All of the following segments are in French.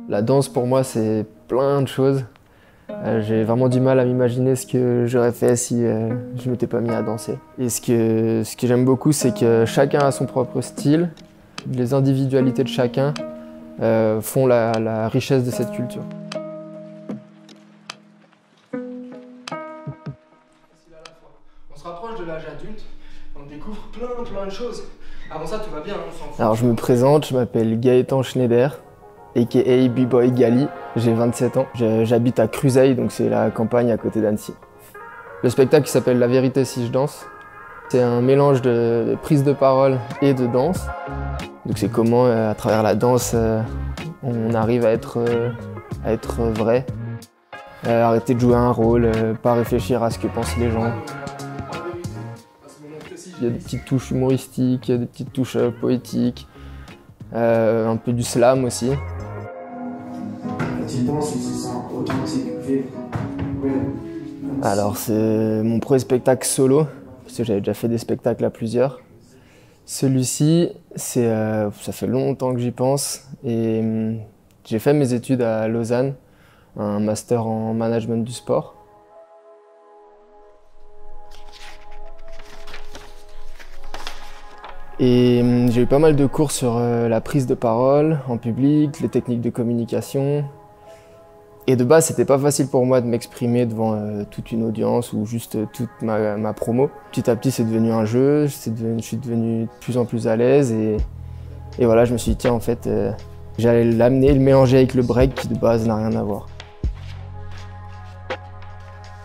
La danse pour moi c'est plein de choses. J'ai vraiment du mal à m'imaginer ce que j'aurais fait si je m'étais pas mis à danser. Et ce que j'aime beaucoup c'est que chacun a son propre style. Les individualités de chacun font la richesse de cette culture. On se rapproche de l'âge adulte, on découvre plein de choses. Avant ça, tout va bien, on s'en fout. Alors je me présente, je m'appelle Gaëtan Schneider, a.k.a. B-Boy Gali. J'ai 27 ans, j'habite à Cruzeil, donc c'est la campagne à côté d'Annecy. Le spectacle s'appelle La vérité si je danse. C'est un mélange de prise de parole et de danse. Donc c'est comment, à travers la danse, on arrive à être vrai. Arrêter de jouer un rôle, pas réfléchir à ce que pensent les gens. Il y a des petites touches humoristiques, il y a des petites touches poétiques, un peu du slam aussi. Tu penses que c'est authentique, Alors c'est mon premier spectacle solo, parce que j'avais déjà fait des spectacles à plusieurs. Celui-ci, ça fait longtemps que j'y pense et j'ai fait mes études à Lausanne, un master en management du sport. Et j'ai eu pas mal de cours sur la prise de parole en public, les techniques de communication. Et de base, c'était pas facile pour moi de m'exprimer devant toute une audience ou juste toute ma promo. Petit à petit, c'est devenu un jeu, je suis devenu de plus en plus à l'aise et voilà, je me suis dit, tiens, en fait, j'allais l'amener, le mélanger avec le break qui de base n'a rien à voir.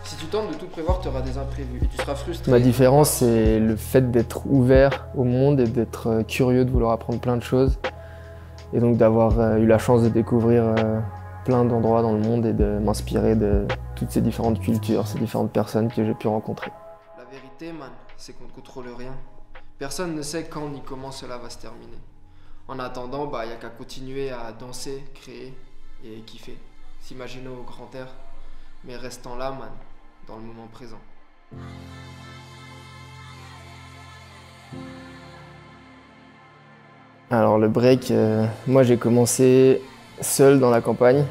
Si tu tentes de tout prévoir, tu auras des imprévus et tu seras frustré. Ma différence, c'est le fait d'être ouvert au monde et d'être curieux, de vouloir apprendre plein de choses. Et donc d'avoir eu la chance de découvrir plein d'endroits dans le monde et de m'inspirer de toutes ces différentes cultures, ces différentes personnes que j'ai pu rencontrer. La vérité, man, c'est qu'on ne contrôle rien. Personne ne sait quand ni comment cela va se terminer. En attendant, il n'y a qu'à continuer à danser, créer et kiffer. S'imaginer au grand air, mais restant là, man, dans le moment présent. Alors le break, moi j'ai commencé seul dans la campagne,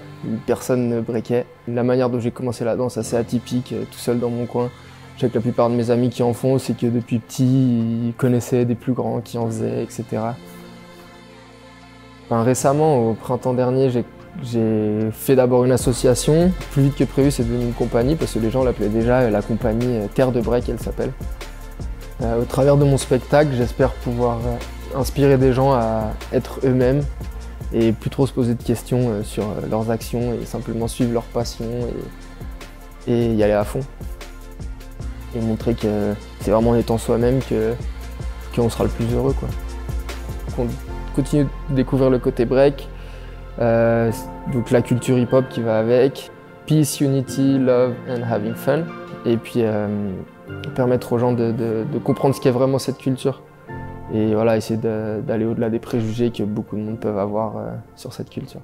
personne ne breakait. La manière dont j'ai commencé la danse assez atypique, tout seul dans mon coin. Je sais que la plupart de mes amis qui en font, c'est que depuis petit, ils connaissaient des plus grands qui en faisaient, etc. Récemment, au printemps dernier, j'ai fait d'abord une association. Plus vite que prévu, c'est devenu une compagnie parce que les gens l'appelaient déjà la compagnie Terre de Break, elle s'appelle. Au travers de mon spectacle, j'espère pouvoir inspirer des gens à être eux-mêmes et plus trop se poser de questions sur leurs actions et simplement suivre leur passion et y aller à fond. Et montrer que c'est vraiment en étant soi-même qu'on sera le plus heureux, quoi. On continue de découvrir le côté break, donc la culture hip-hop qui va avec, peace, unity, love and having fun, et puis permettre aux gens de comprendre ce qu'est vraiment cette culture. Et voilà, essayer d'aller au-delà des préjugés que beaucoup de monde peuvent avoir sur cette culture.